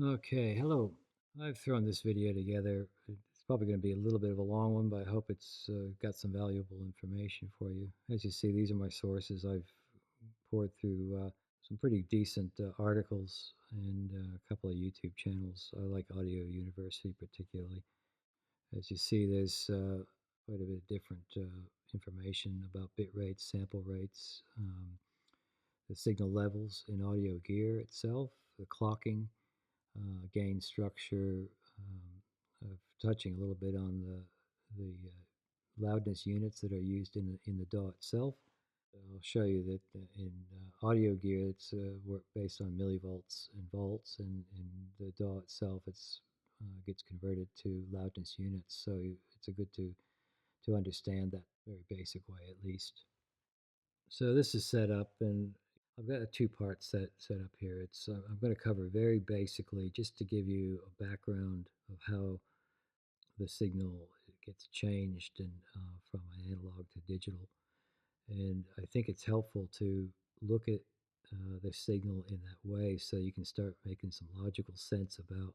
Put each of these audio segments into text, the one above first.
Okay, hello. I've thrown this video together. It's probably going to be a little bit of a long one, but I hope it's got some valuable information for you. As you see, these are my sources. I've poured through some pretty decent articles and a couple of YouTube channels. I like Audio University particularly. As you see, there's quite a bit of different information about bit rates, sample rates, the signal levels in audio gear itself, the clocking, gain structure, of touching a little bit on the loudness units that are used in the DAW itself. I'll show you that in audio gear, it's based on millivolts and volts, and in the DAW itself, it's gets converted to loudness units. So it's a good to understand that very basic way at least. So this is set up, and I've got a two-part set up here. It's I'm going to cover very basically just to give you a background of how the signal gets changed and from an analog to digital. And I think it's helpful to look at the signal in that way so you can start making some logical sense about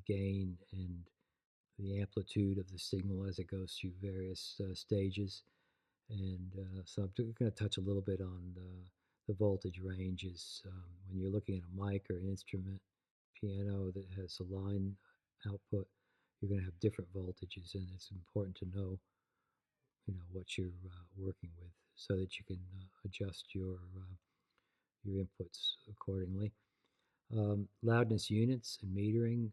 gain and the amplitude of the signal as it goes through various stages. And so I'm going to touch a little bit on the voltage ranges. When you're looking at a mic or an instrument, piano that has a line output, you're going to have different voltages, and it's important to know, what you're working with so that you can adjust your inputs accordingly. Loudness units and metering.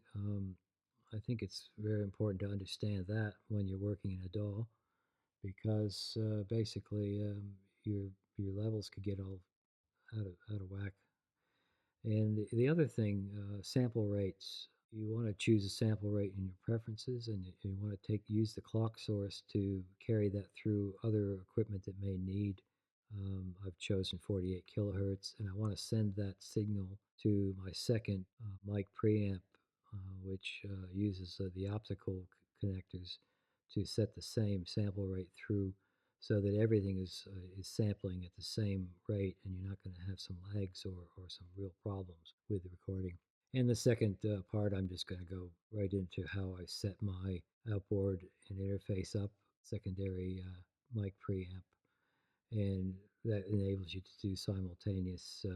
I think it's very important to understand that when you're working in a DAW because basically your levels could get all out of whack. And the other thing, sample rates. You want to choose a sample rate in your preferences, and you want to use the clock source to carry that through other equipment that may need. I've chosen 48 kilohertz, and I want to send that signal to my second mic preamp, which uses the optical connectors to set the same sample rate through so that everything is sampling at the same rate, and you're not going to have some lags or some real problems with the recording. And the second part, I'm just going to go right into how I set my outboard and interface up, secondary mic preamp, and that enables you to do simultaneous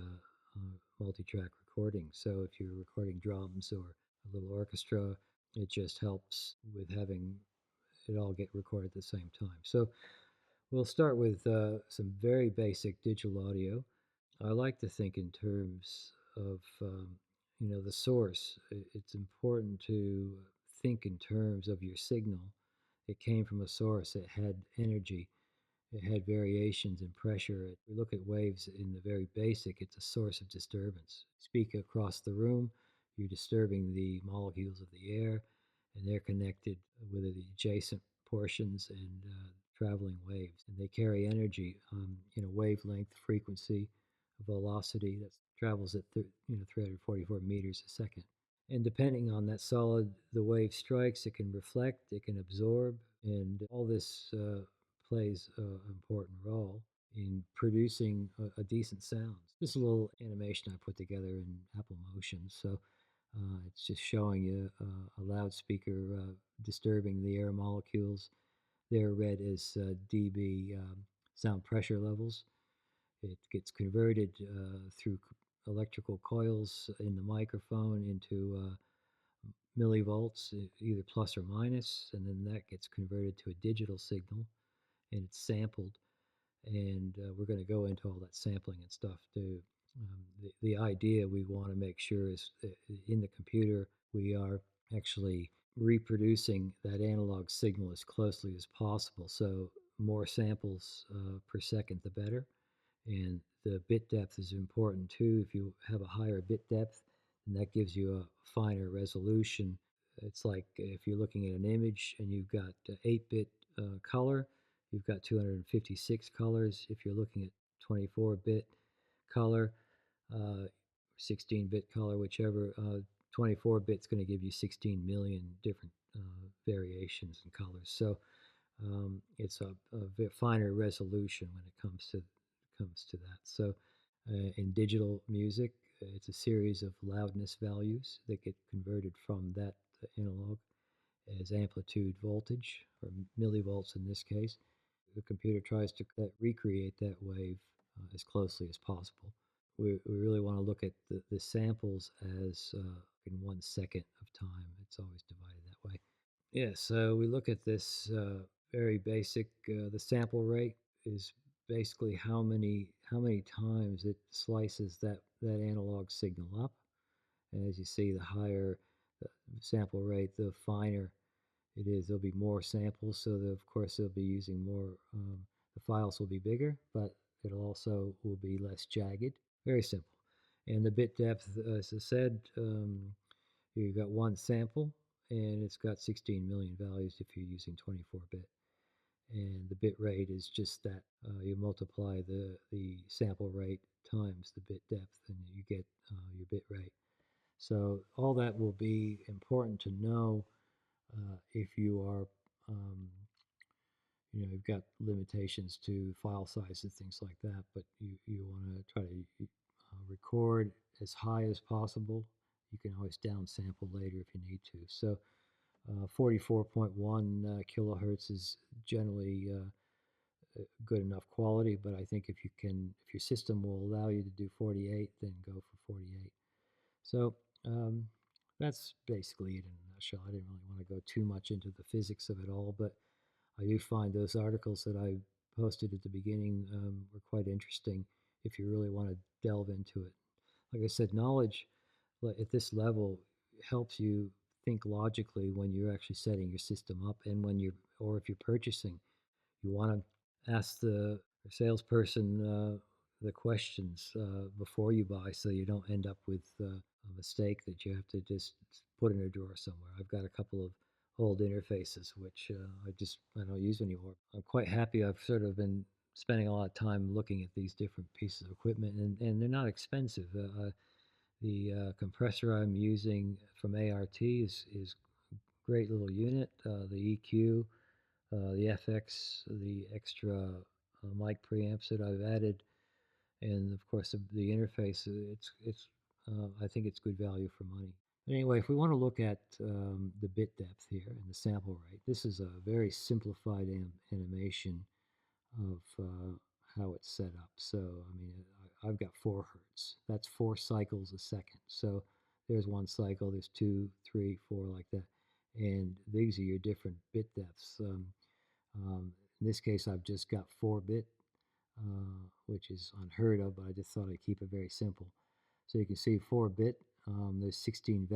multi-track recording. So if you're recording drums or a little orchestra, it just helps with having it all get recorded at the same time. So we'll start with some very basic digital audio. I like to think in terms of the source. It's important to think in terms of your signal. It came from a source. It had energy. It had variations in pressure. If we look at waves in the very basic, it's a source of disturbance. Speak across the room, you're disturbing the molecules of the air, and they're connected with the adjacent portions and traveling waves. And they carry energy, wavelength, frequency, velocity that travels at 344 meters a second. And depending on that solid the wave strikes, it can reflect, it can absorb, and all this plays an important role in producing a decent sound. This is a little animation I put together in Apple Motion. So it's just showing you a loudspeaker disturbing the air molecules. They're read as dB sound pressure levels. It gets converted through electrical coils in the microphone into millivolts, either plus or minus, and then that gets converted to a digital signal, and it's sampled. And we're going to go into all that sampling and stuff too. The idea we want to make sure is in the computer we are actually reproducing that analog signal as closely as possible. So more samples per second, the better. And the bit depth is important too. If you have a higher bit depth, then that gives you a finer resolution. It's like if you're looking at an image and you've got 8-bit color, you've got 256 colors. If you're looking at 24-bit color, 16-bit color, whichever, 24 bit's going to give you 16 million different variations in colors. So it's a bit finer resolution when it comes to that. So in digital music, it's a series of loudness values that get converted from that analog as amplitude voltage, or millivolts in this case. The computer tries to recreate that wave as closely as possible. We really want to look at the samples as in 1 second of time. It's always divided that way. Yeah, so we look at this very basic. The sample rate is basically how many times it slices that analog signal up. And as you see, the higher the sample rate, the finer it is. There'll be more samples, so of course they'll be using more. The files will be bigger, but it'll also will be less jagged. Very simple. And the bit depth, as I said, you've got one sample, and it's got 16 million values if you're using 24-bit. And the bit rate is just that. You multiply the sample rate times the bit depth, and you get your bit rate. So all that will be important to know if you are, um, you've got limitations to file sizes, things like that, but you want to try to record as high as possible. You can always downsample later if you need to. So 44.1 kilohertz is generally good enough quality, but I think if your system will allow you to do 48, then go for 48. So um, that's basically it in a nutshell. I didn't really want to go too much into the physics of it all, but I do find those articles that I posted at the beginning were quite interesting if you really want to delve into it. Like I said, knowledge at this level helps you think logically when you're actually setting your system up, and or if you're purchasing. You want to ask the salesperson the questions before you buy, so you don't end up with a mistake that you have to just put in a drawer somewhere. I've got a couple of old interfaces which I don't use anymore. I'm quite happy. I've sort of been spending a lot of time looking at these different pieces of equipment, and they're not expensive. The compressor I'm using from ART is great little unit. The EQ, the FX, the extra mic preamps that I've added, and of course the interface. It's I think it's good value for money. But anyway, if we want to look at the bit depth here and the sample rate, this is a very simplified animation of how it's set up. So I mean, I've got 4 hertz. That's 4 cycles a second. So there's 1 cycle. There's 2, 3, 4, like that. And these are your different bit depths. In this case, I've just got 4-bit, which is unheard of, but I just thought I'd keep it very simple. So you can see 4-bit, there's 16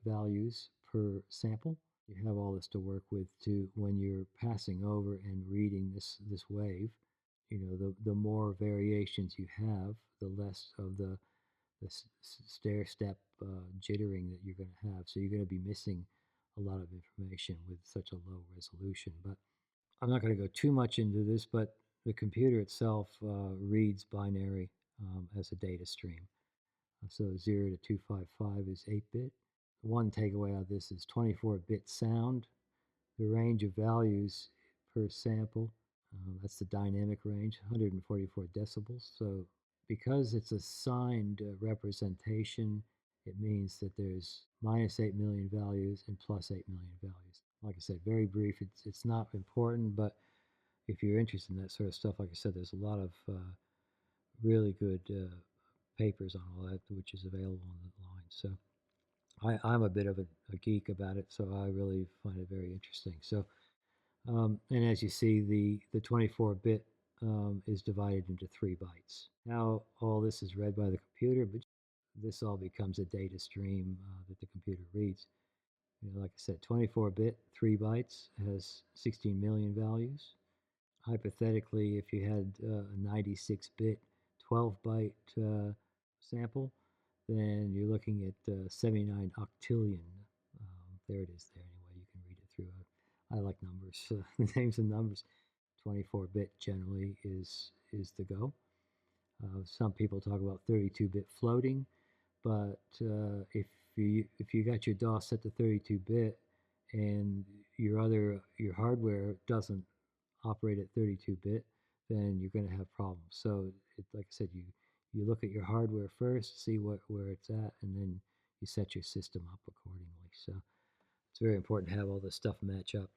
values per sample. You have all this to work with to when you're passing over and reading this wave. The more variations you have, the less of the stair step jittering that you're going to have. So you're going to be missing a lot of information with such a low resolution. But I'm not going to go too much into this, but the computer itself reads binary as a data stream. So 0 to 255 is 8-bit. One takeaway out of this is 24-bit sound. The range of values per sample, that's the dynamic range, 144 decibels. So because it's a signed representation, it means that there's minus 8 million values and plus 8 million values. Like I said, very brief. It's not important, but if you're interested in that sort of stuff, like I said, there's a lot of really good papers on all that, which is available online. So I'm a bit of a geek about it, so I really find it very interesting. So, and as you see, the 24-bit is divided into 3 bytes. Now all this is read by the computer, but this all becomes a data stream that the computer reads. Like I said, 24-bit, 3 bytes has 16 million values. Hypothetically, if you had a 96-bit, 12-byte sample, then you're looking at 79 octillion. There it is there anyway. You can read it through. I like numbers, the names and numbers. 24-bit generally is the go. Some people talk about 32-bit floating, but if you got your DOS set to 32-bit and your hardware doesn't operate at 32-bit, then you're going to have problems. So, like I said, you you look at your hardware first, see where it's at, and then you set your system up accordingly. So it's very important to have all this stuff match up.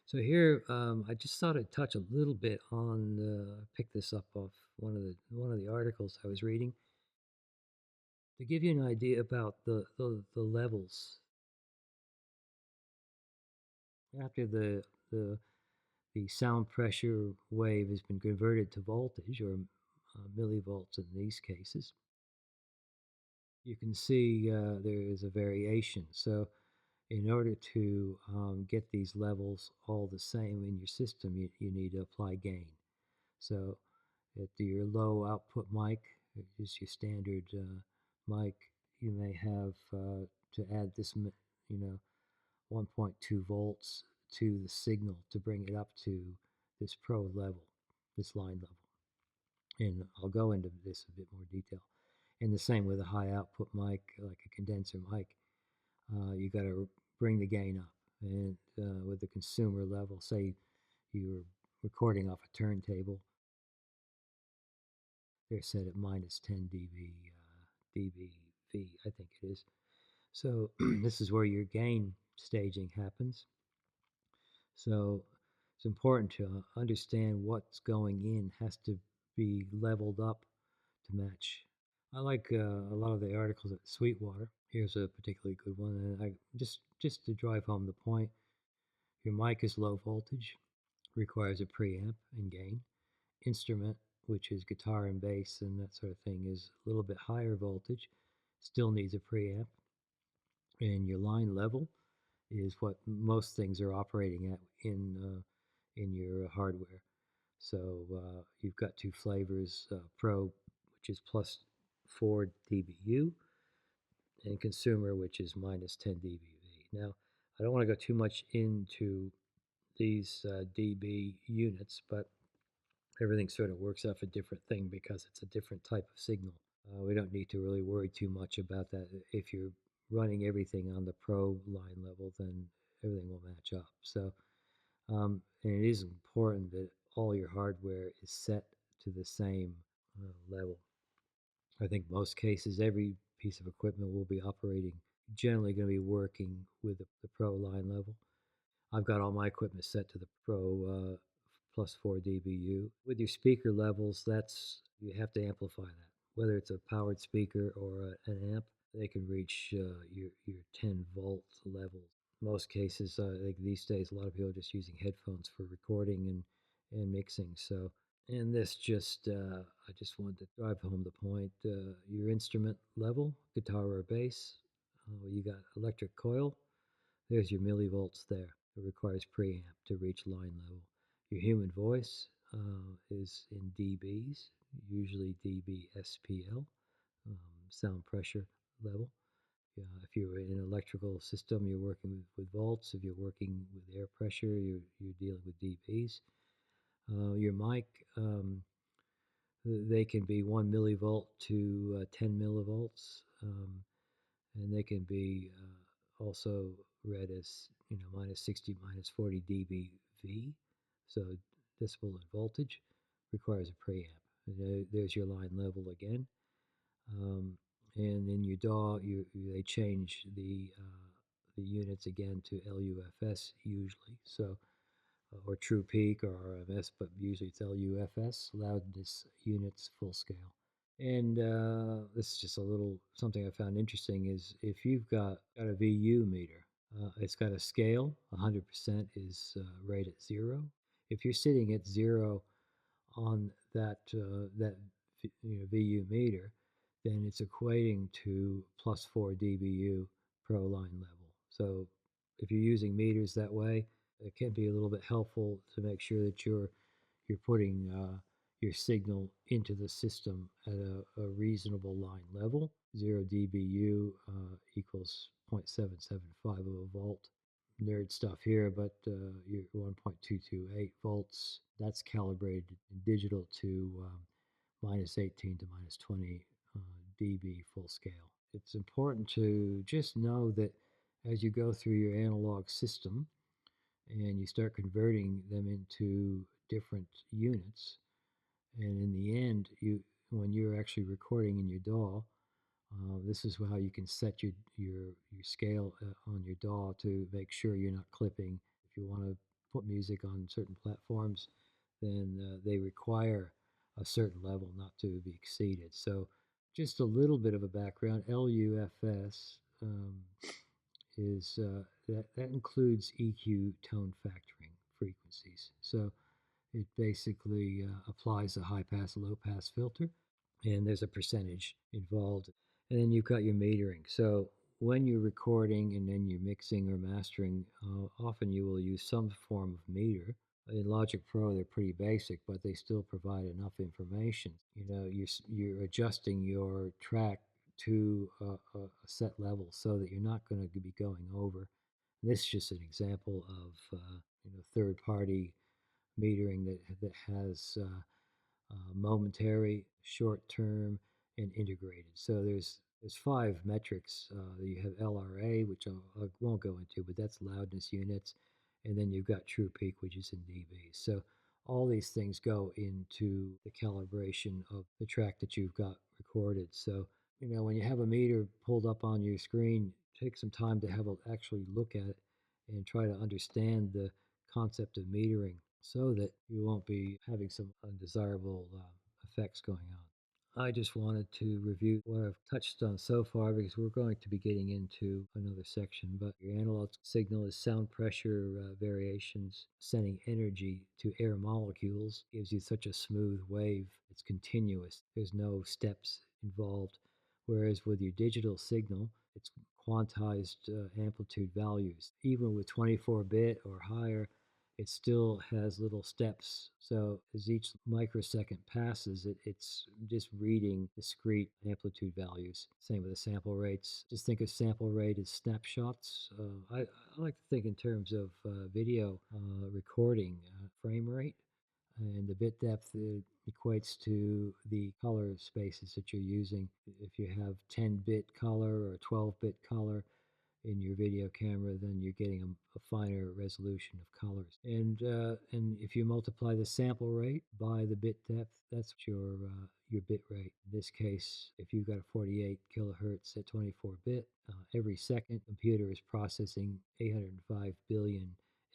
So here, I just thought I'd touch a little bit on, pick this up off one of the articles I was reading to give you an idea about the levels after the sound pressure wave has been converted to voltage or millivolts in these cases. You can see there is a variation. So in order to get these levels all the same in your system, you need to apply gain. So at your low output mic, just your standard mic, you may have to add this, 1.2 volts to the signal to bring it up to this pro level, this line level. And I'll go into this a bit more detail. And the same with a high output mic, like a condenser mic, you got to bring the gain up. And with the consumer level, say you're recording off a turntable, they're set at minus 10 dBV, I think it is. So this is where your gain staging happens. So it's important to understand what's going in has to be leveled up to match. I like a lot of the articles at Sweetwater. Here's a particularly good one, and I just to drive home the point. Your mic is low voltage, requires a preamp and gain. Instrument, which is guitar and bass and that sort of thing, is a little bit higher voltage, still needs a preamp. And your line level is what most things are operating at in your hardware. So you've got two flavors, Pro, which is plus 4 dBu, and Consumer, which is minus 10 dBV. Now, I don't want to go too much into these dB units, but everything sort of works off a different thing because it's a different type of signal. We don't need to really worry too much about that. If you're running everything on the Pro line level, then everything will match up. So, and it is important that all your hardware is set to the same level. I think most cases, every piece of equipment will be operating, generally going to be working with the Pro line level. I've got all my equipment set to the Pro plus 4 dBu. With your speaker levels, you have to amplify that. Whether it's a powered speaker or an amp, they can reach your 10 volt level. Most cases, I think these days, a lot of people are just using headphones for recording and mixing. So, and this I just wanted to drive home the point. Your instrument level, guitar or bass, you got electric coil. There's your millivolts there. It requires preamp to reach line level. Your human voice is in dBs, usually dB SPL, sound pressure level. If you're in an electrical system, you're working with volts. If you're working with air pressure, you're dealing with dBs. Your mic, they can be 1 millivolt to 10 millivolts, and they can be also read as minus 60, minus 40 dBV. So decibel and voltage requires a preamp. There's your line level again. And in your DAW, they change the units again to LUFS usually. So or True Peak or RMS, but usually it's LUFS, loudness units full scale. And this is just a little something I found interesting is if you've got a VU meter, it's got a scale. 100% is right at 0. If you're sitting at 0 on that VU meter, then it's equating to plus 4 dBu pro line level. So if you're using meters that way, it can be a little bit helpful to make sure that you're putting your signal into the system at a reasonable line level. 0 dBu equals 0.775 of a volt. Nerd stuff here, but your 1.228 volts, that's calibrated in digital to minus 18 to minus 20 dB full scale. It's important to just know that as you go through your analog system and you start converting them into different units, and in the end, when actually recording in your DAW. This is how you can set your scale on your DAW to make sure you're not clipping. If you want to put music on certain platforms, then they require a certain level not to be exceeded. So just a little bit of a background. LUFS is that includes EQ tone factoring frequencies. So it basically applies a high pass, low pass filter, and there's a percentage involved. And then you've got your metering. So when you're recording and then you're mixing or mastering, often you will use some form of meter. In Logic Pro, they're pretty basic, but they still provide enough information. You know, you're adjusting your track to a set level so that you're not going to be going over. This is just an example of third-party metering that has momentary, short term, and integrated. So there's five metrics. You have LRA, which I won't go into, but that's loudness units, and then you've got true peak, which is in dB. So all these things go into the calibration of the track that you've got recorded. So when you have a meter pulled up on your screen, take some time to actually look at it and try to understand the concept of metering so that you won't be having some undesirable effects going on. I just wanted to review what I've touched on so far because we're going to be getting into another section. But your analog signal is sound pressure variations sending energy to air molecules. Gives you such a smooth wave. It's continuous. There's no steps involved. Whereas with your digital signal, it's quantized amplitude values. Even with 24-bit or higher, it still has little steps. So as each microsecond passes, it's just reading discrete amplitude values. Same with the sample rates. Just think of sample rate as snapshots. I like to think in terms of video recording frame rate. And the bit depth equates to the color spaces that you're using. If you have 10-bit color or 12-bit color, in your video camera, then you're getting a finer resolution of colors. And if you multiply the sample rate by the bit depth, that's your bit rate. In this case, if you've got a 48 kilohertz at 24-bit, every second computer is processing 805 billion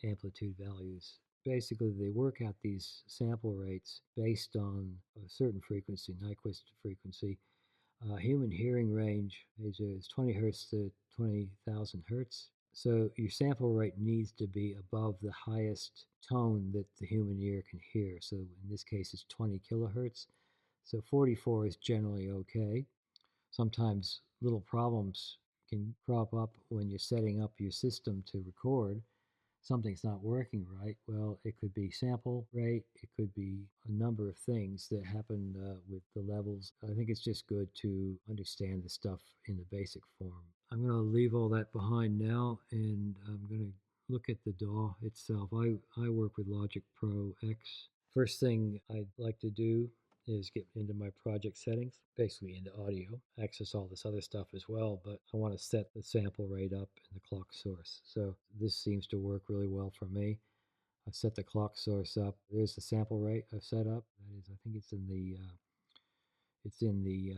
amplitude values. Basically, they work out these sample rates based on a certain frequency, Nyquist frequency. Human hearing range is 20 hertz to 20,000 hertz. So your sample rate needs to be above the highest tone that the human ear can hear. So in this case, it's 20 kilohertz. So 44 is generally okay. Sometimes little problems can crop up when you're setting up your system to record. Something's not working right. Well, it could be sample rate, it could be a number of things that happen with the levels. I think it's just good to understand the stuff in the basic form. I'm going to leave all that behind now, and I'm going to look at the DAW itself. I work with Logic Pro X. First thing I'd like to do is get into my project settings, basically into audio, access all this other stuff as well, but I want to set the sample rate up in the clock source. So this seems to work really well for me. I set the clock source up. There's the sample rate I've set up. That is, I think it's in the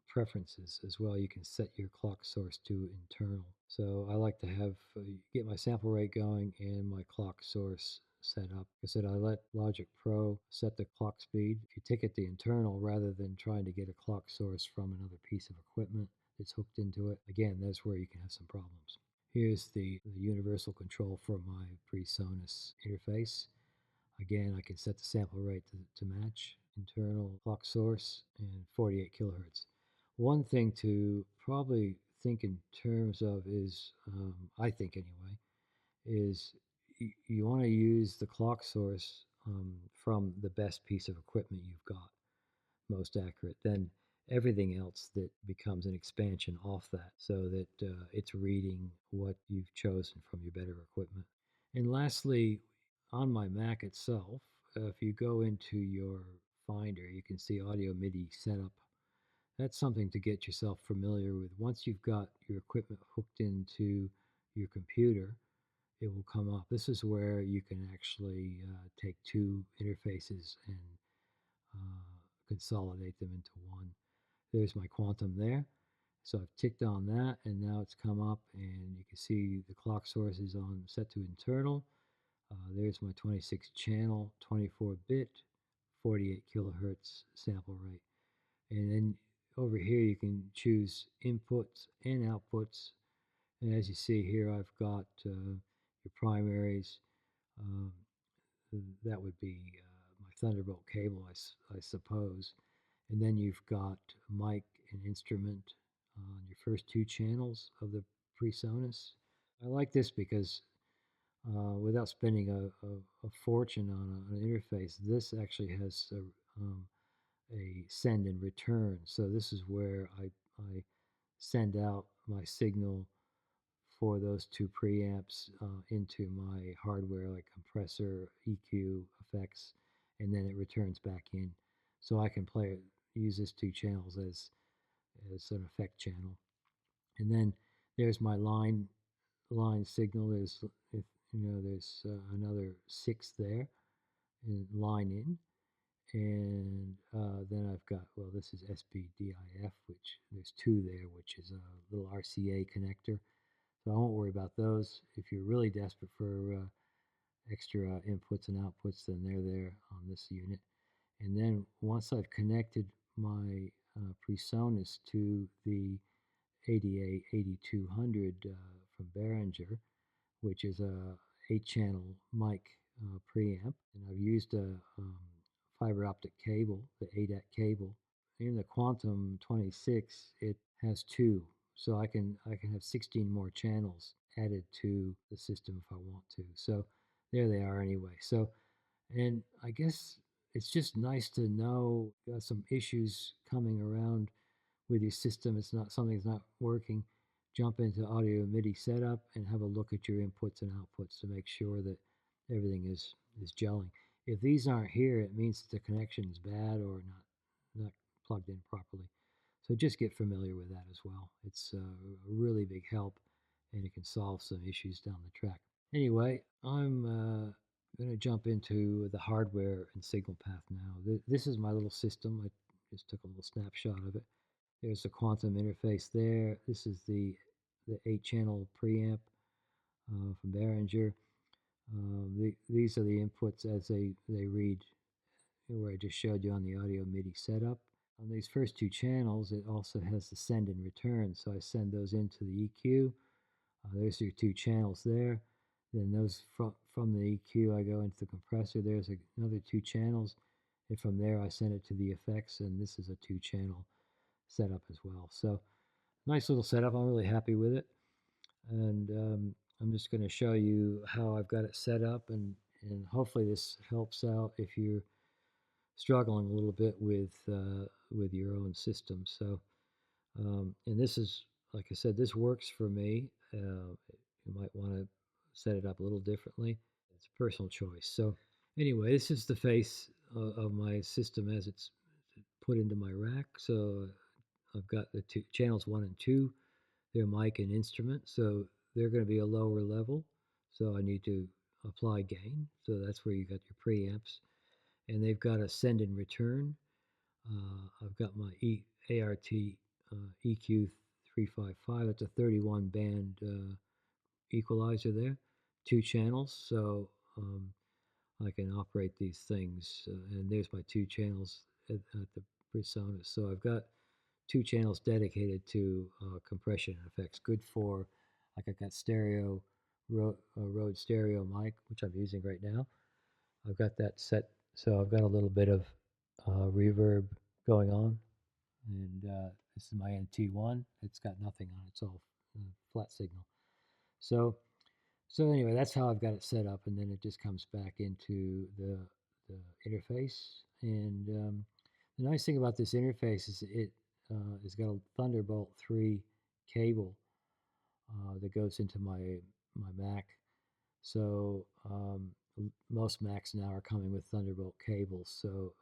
preferences as well. You can set your clock source to internal. So I like to have get my sample rate going and my clock source set up. Like I said, I let Logic Pro set the clock speed. If you ticket the internal rather than trying to get a clock source from another piece of equipment that's hooked into it, again, that's where you can have some problems. Here's the universal control for my PreSonus interface. Again, I can set the sample rate to match internal clock source and 48 kilohertz. One thing to probably think in terms of is, I think anyway, is you want to use the clock source from the best piece of equipment you've got, most accurate. Then everything else that becomes an expansion off that so that it's reading what you've chosen from your better equipment. And lastly, on my Mac itself, if you go into your Finder, you can see Audio MIDI setup. That's something to get yourself familiar with. Once you've got your equipment hooked into your computer, it will come up. This is where you can actually take two interfaces and consolidate them into one. There's my quantum there. So I've ticked on that, and now it's come up, and you can see the clock source is on set to internal. There's my 26 channel, 24-bit, 48 kilohertz sample rate. And then over here you can choose inputs and outputs. And as you see here, I've got your primaries. Um, that would be my Thunderbolt cable, I suppose. And then you've got mic and instrument on your first two channels of the PreSonus. I like this because without spending a fortune on an interface, this actually has a send and return. So this is where I send out my signal for those two preamps into my hardware, like compressor, EQ, effects, and then it returns back in. So I can use this two channels as an effect channel. And then there's my line signal. There's, if you know, there's another 6 there, and line in. And then I've got, well, this is SPDIF, which there's 2 there, which is a little RCA connector. So I won't worry about those. If you're really desperate for extra inputs and outputs, then they're there on this unit. And then once I've connected my PreSonus to the ADA 8200 from Behringer, which is a 8-channel mic preamp, and I've used a fiber optic cable, the ADAT cable. In the Quantum 26, it has 2, so I can have 16 more channels added to the system if I want to. So there they are anyway. So, and I guess it's just nice to know got some issues coming around with your system. It's not something's not working. Jump into audio MIDI setup and have a look at your inputs and outputs to make sure that everything is gelling. If these aren't here, it means the connection is bad or not plugged in properly. So just get familiar with that as well. It's a really big help, and it can solve some issues down the track. Anyway, I'm going to jump into the hardware and signal path now. This is my little system. I just took a little snapshot of it. There's the quantum interface there. This is the 8-channel preamp from Behringer. These are the inputs as they read, where I just showed you on the audio MIDI setup. On these first 2 channels, it also has the send and return, so I send those into the EQ. There's your 2 channels there. Then those from the EQ, I go into the compressor. There's another 2 channels, and from there I send it to the effects, and this is a 2-channel setup as well. So nice little setup. I'm really happy with it, and I'm just going to show you how I've got it set up, and hopefully this helps out if you're struggling a little bit with your own system. So and this is, like I said, this works for me. You might want to set it up a little differently. It's a personal choice. So anyway, this is the face of my system as it's put into my rack. So I've got the 2 channels 1 and 2. They're mic and instrument, so they're going to be a lower level. So I need to apply gain. So that's where you got your preamps, and they've got a send and return. I've got my ART EQ 355. It's a 31 band equalizer there, 2 channels, so I can operate these things. And there's my 2 channels at the PreSonus. So I've got 2 channels dedicated to compression effects. Good for, like, I've got stereo, Rode stereo mic, which I'm using right now. I've got that set, so I've got a little bit of reverb going on. And this is my NT1. It's got nothing on it. It's all flat signal. So anyway, that's how I've got it set up, and then it just comes back into the interface. And the nice thing about this interface is it has got a Thunderbolt 3 cable that goes into my Mac. So most Macs now are coming with Thunderbolt cables, so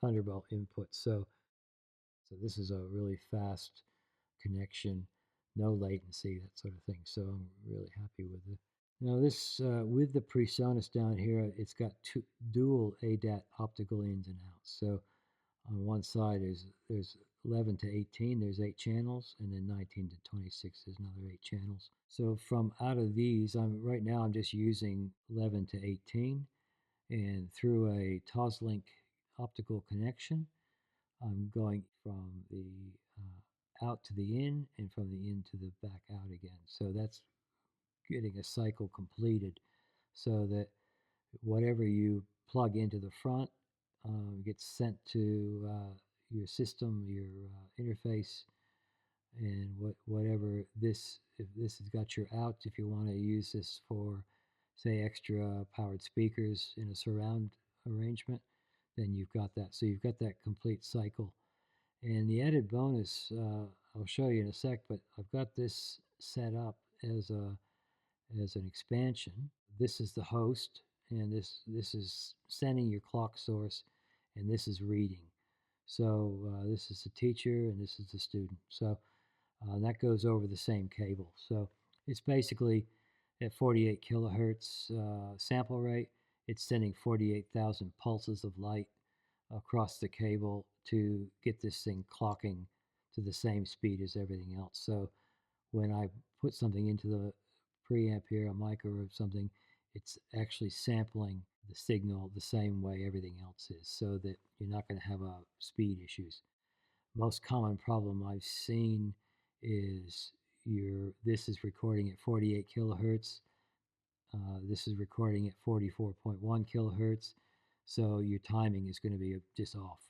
Thunderbolt input. So this is a really fast connection, no latency, that sort of thing. So I'm really happy with it. Now this, with the PreSonus down here, it's got dual ADAT optical ins and outs. So On one side there's 11 to 18, there's 8 channels, and then 19 to 26 there's another 8 channels. So from out of these, right now I'm just using 11 to 18, and through a Toslink optical connection, I'm going from the out to the in, and from the in to the back out again. So that's getting a cycle completed, so that whatever you plug into the front gets sent to your system, your interface, and whatever this, if this has got your out, if you want to use this for, say, extra powered speakers in a surround arrangement, then you've got that. So you've got that complete cycle. And the added bonus, I'll show you in a sec, but I've got this set up as an expansion. This is the host, and this is sending your clock source, and this is reading. So this is the teacher, and this is the student. So that goes over the same cable. So it's basically at 48 kilohertz sample rate. It's sending 48,000 pulses of light across the cable to get this thing clocking to the same speed as everything else. So when I put something into the preamp here, a mic or something, it's actually sampling the signal the same way everything else is, so that you're not going to have speed issues. Most common problem I've seen is this is recording at 48 kilohertz. This is recording at 44.1 kilohertz. So your timing is going to be just off.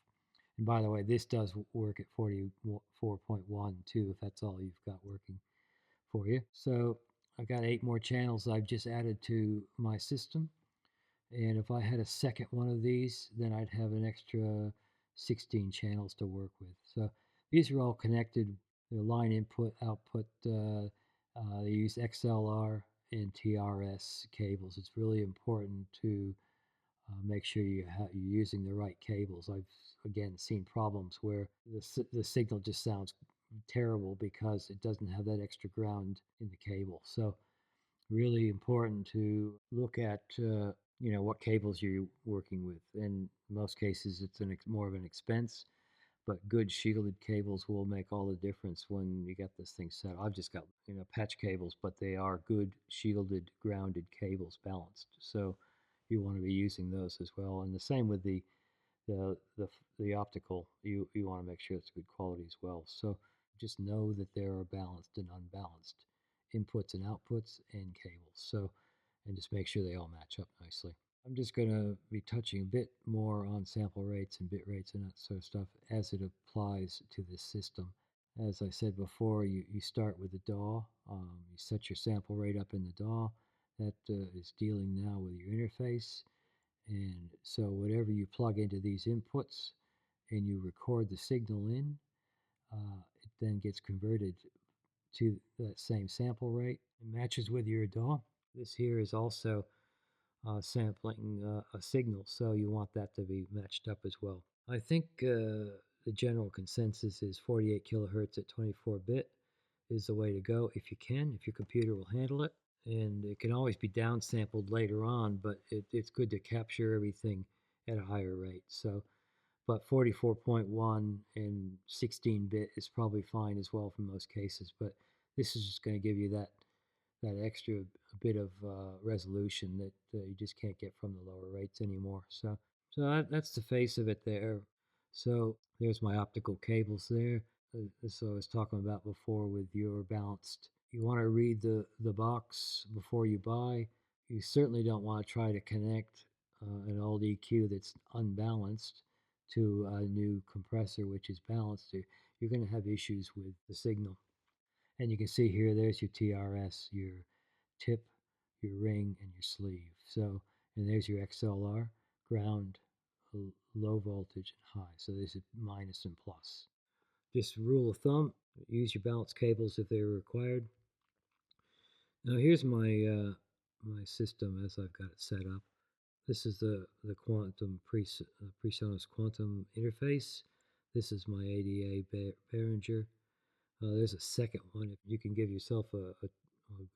And by the way, this does work at 44.1 too, if that's all you've got working for you. So I've got 8 more channels I've just added to my system. And if I had a second one of these, then I'd have an extra 16 channels to work with. So these are all connected. They're line input, output. They use XLR and TRS cables. It's really important to make sure you're using the right cables. I've, again, seen problems where the signal just sounds terrible because it doesn't have that extra ground in the cable. So really important to look at what cables you're working with. In most cases, it's more of an expense, but good shielded cables will make all the difference when you get this thing set. I've just got patch cables, but they are good shielded grounded cables, balanced. So you want to be using those as well. And the same with the the, the optical. You want to make sure it's good quality as well. So just know that there are balanced and unbalanced inputs and outputs and cables. So, and just make sure they all match up nicely. I'm just going to be touching a bit more on sample rates and bit rates and that sort of stuff as it applies to this system. As I said before, you start with the DAW. You set your sample rate up in the DAW. That is dealing now with your interface. And so whatever you plug into these inputs and you record the signal in, it then gets converted to that same sample rate. It matches with your DAW. This here is also sampling a signal, so you want that to be matched up as well. I think the general consensus is 48 kilohertz at 24-bit is the way to go if you can, if your computer will handle it. And it can always be downsampled later on, but it's good to capture everything at a higher rate. So, but 44.1 and 16-bit is probably fine as well for most cases. But this is just going to give you that extra bit of resolution that you just can't get from the lower rates anymore. So that's the face of it there. So there's my optical cables there. So I was talking about before with your balanced. You want to read the box before you buy. You certainly don't want to try to connect an old EQ that's unbalanced to a new compressor which is balanced. You're going to have issues with the signal. And you can see here, there's your TRS, your tip, your ring, and your sleeve. So, and there's your XLR, ground, low voltage, and high. So this is minus and plus. Just rule of thumb, use your balanced cables if they're required. Now here's my system as I've got it set up. This is the Quantum PreSonus Quantum interface. This is my ADA Behringer. There's a second one. You can give yourself a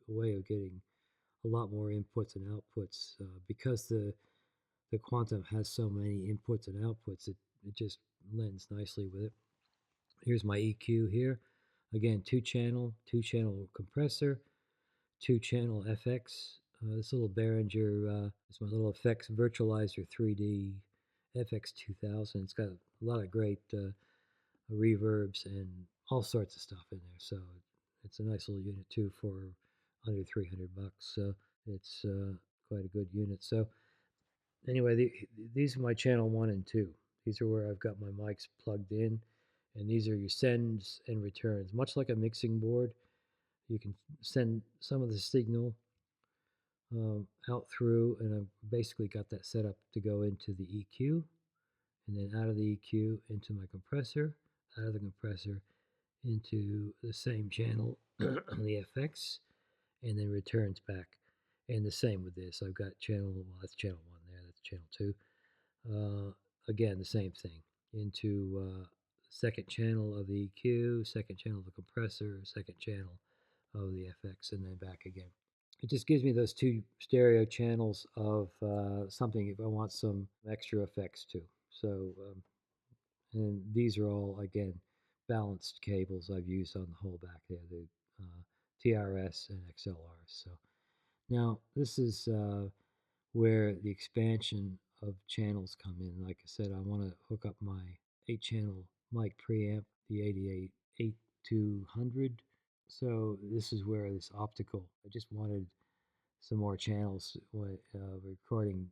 way of getting a lot more inputs and outputs because the Quantum has so many inputs and outputs. It just lends nicely with it. Here's my EQ here. Again, two-channel compressor, two-channel FX. This little Behringer is my little FX Virtualizer 3D FX 2000. It's got a lot of great reverbs and all sorts of stuff in there. So it's a nice little unit too for under 300 bucks. So it's quite a good unit. So anyway, these are my channel 1 and 2. These are where I've got my mics plugged in, and these are your sends and returns. Much like a mixing board, you can send some of the signal out through, and I've basically got that set up to go into the EQ, and then out of the EQ into my compressor, out of the compressor into the same channel on the FX, and then returns back. And the same with this. I've got channel, well, that's channel 1 there, that's channel 2. Again, the same thing. Into second channel of the EQ, second channel of the compressor, second channel of the FX, and then back again. It just gives me those two stereo channels of something if I want some extra effects too. So, and these are all, again, balanced cables I've used on the whole back there, the TRS and XLRs. So now this is where the expansion of channels come in. Like I said, I want to hook up my 8-channel mic preamp, the 88 8200. So this is where this optical, I just wanted some more channels when recording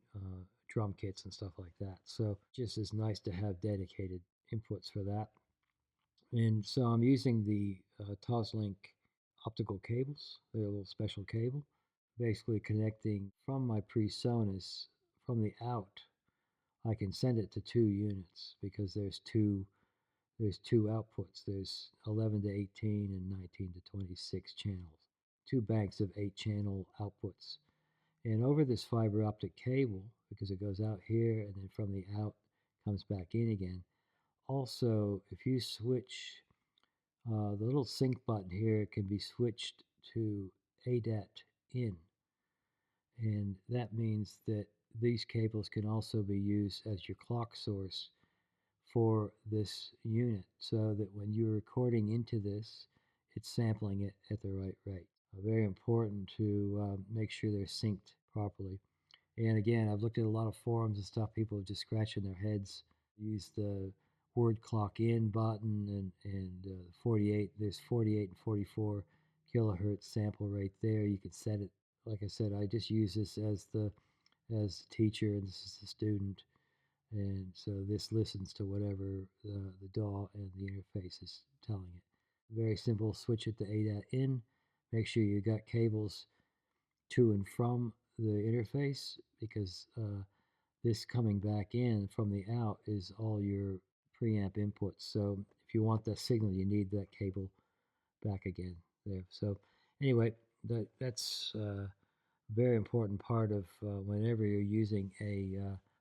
drum kits and stuff like that. So just is nice to have dedicated inputs for that. And so I'm using the Toslink optical cables. They're a little special cable, basically connecting from my PreSonus from the out. I can send it to 2 units because there's two outputs. There's 11 to 18 and 19 to 26 channels. 2 banks of 8-channel outputs. And over this fiber optic cable, because it goes out here and then from the out comes back in again. Also, if you switch the little sync button here, can be switched to ADAT in, and that means that these cables can also be used as your clock source for this unit, so that when you're recording into this, it's sampling it at the right rate. Very important to make sure they're synced properly. And again, I've looked at a lot of forums and stuff. People are just scratching their heads. Use the word clock in button and 48. There's 48 and 44 kilohertz sample right there. You can set it. Like I said, I just use this as the teacher, and this is the student, and so this listens to whatever the DAW and the interface is telling it. Very simple. Switch it to ADAT in. Make sure you got cables to and from the interface, because this coming back in from the out is all your preamp inputs. So if you want that signal, you need that cable back again there. So anyway, that's a very important part of whenever you're using a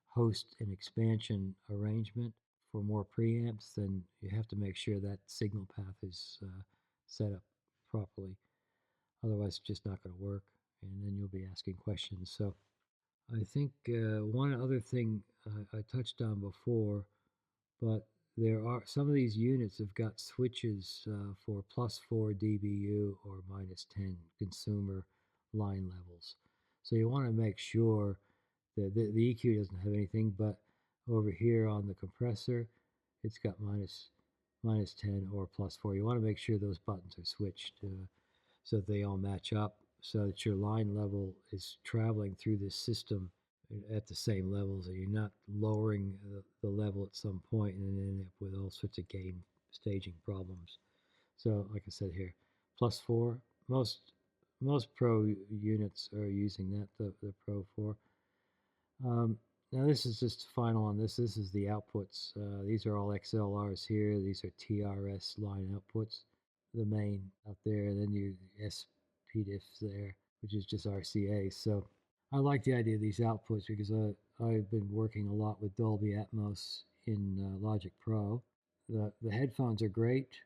host and expansion arrangement for more preamps, then you have to make sure that signal path is set up properly. Otherwise, it's just not going to work, and then you'll be asking questions. So I think one other thing I touched on before, but there are some of these units have got switches for +4 dBu or -10 consumer line levels. So you want to make sure that the EQ doesn't have anything, but over here on the compressor, it's got -10 or +4. You want to make sure those buttons are switched so that they all match up, so that your line level is traveling through this system at the same levels, and you're not lowering the level at some point and then end up with all sorts of gain staging problems. So like I said here, +4, most pro units are using that, the Pro 4. Now this is just final on this. This is the outputs. These are all XLRs here. These are TRS line outputs. The main out there, and then you SPDIF there, which is just RCA. So I like the idea of these outputs because I've been working a lot with Dolby Atmos in Logic Pro. The headphones are great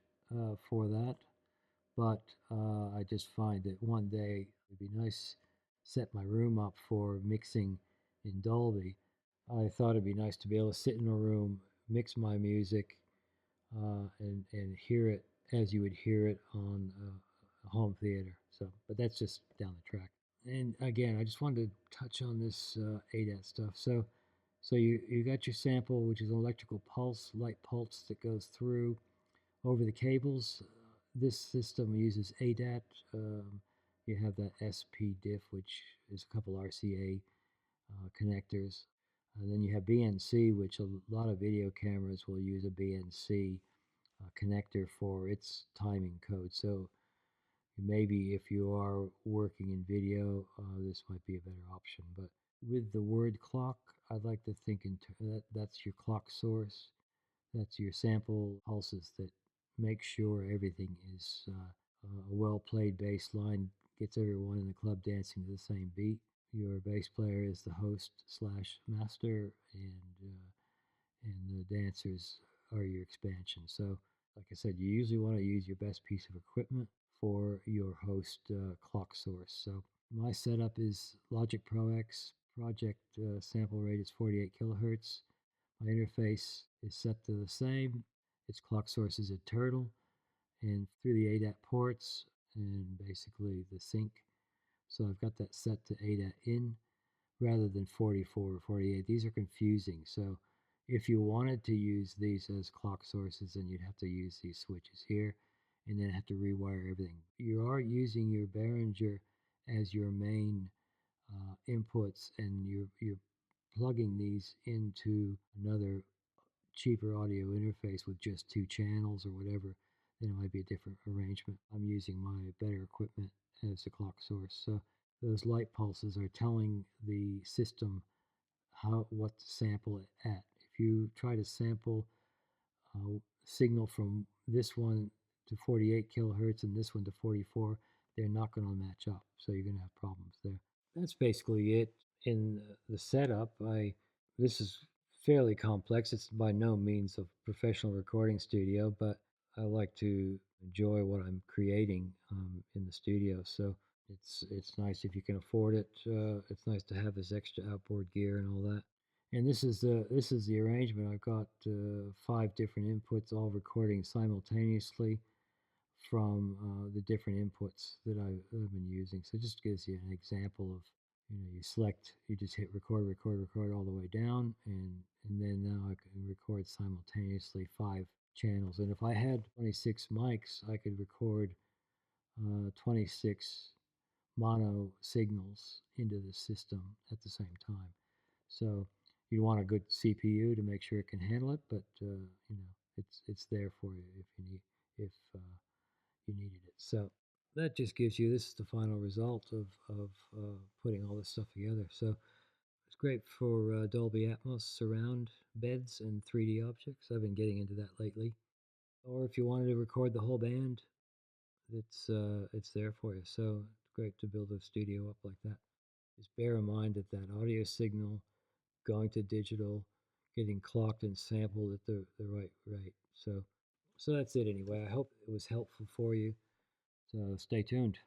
for that, but I just find that one day it'd be nice set my room up for mixing in Dolby. I thought it'd be nice to be able to sit in a room, mix my music and hear it as you would hear it on a home theater. So, but that's just down the track. And again, I just wanted to touch on this ADAT stuff. So you got your sample, which is an electrical pulse, light pulse that goes through over the cables. This system uses ADAT. You have that SP diff, which is a couple RCA connectors. And then you have BNC, which a lot of video cameras will use a BNC connector for its timing code. So maybe if you are working in video, this might be a better option. But with the word clock, I'd like to think that's your clock source. That's your sample pulses that make sure everything is a well played bass line, gets everyone in the club dancing to the same beat. Your bass player is the host slash master, and the dancers are your expansion. So, like I said, you usually want to use your best piece of equipment for your host clock source. So, my setup is Logic Pro X. Project sample rate is 48 kilohertz. My interface is set to the same. Its clock source is a turtle, and through the ADAT ports and basically the sync. So I've got that set to ADAT in rather than 44 or 48. These are confusing. So if you wanted to use these as clock sources, then you'd have to use these switches here and then have to rewire everything. You are using your Behringer as your main inputs, and you're plugging these into another cheaper audio interface with just two channels or whatever, then it might be a different arrangement. I'm using my better equipment as a clock source. So those light pulses are telling the system what to sample it at. If you try to sample signal from this one to 48 kilohertz and this one to 44, they're not going to match up. So you're going to have problems there. That's basically it in the setup. This is fairly complex. It's by no means a professional recording studio, but I like to enjoy what I'm creating in the studio. So it's nice if you can afford it. It's nice to have this extra outboard gear and all that. And this is the arrangement. I've got 5 different inputs, all recording simultaneously from the different inputs that I've been using. So it just gives you an example of, you just hit record, record, record all the way down, and then now I can record simultaneously 5 channels. And if I had 26 mics, I could record 26 mono signals into the system at the same time. So you want a good CPU to make sure it can handle it, but it's there for you if you needed it. So that just gives you, this is the final result of putting all this stuff together. So it's great for Dolby Atmos surround beds and 3D objects. I've been getting into that lately. Or if you wanted to record the whole band, it's there for you. So it's great to build a studio up like that. Just bear in mind that that audio signal going to digital, getting clocked and sampled at the right rate. So that's it anyway. I hope it was helpful for you. So stay tuned.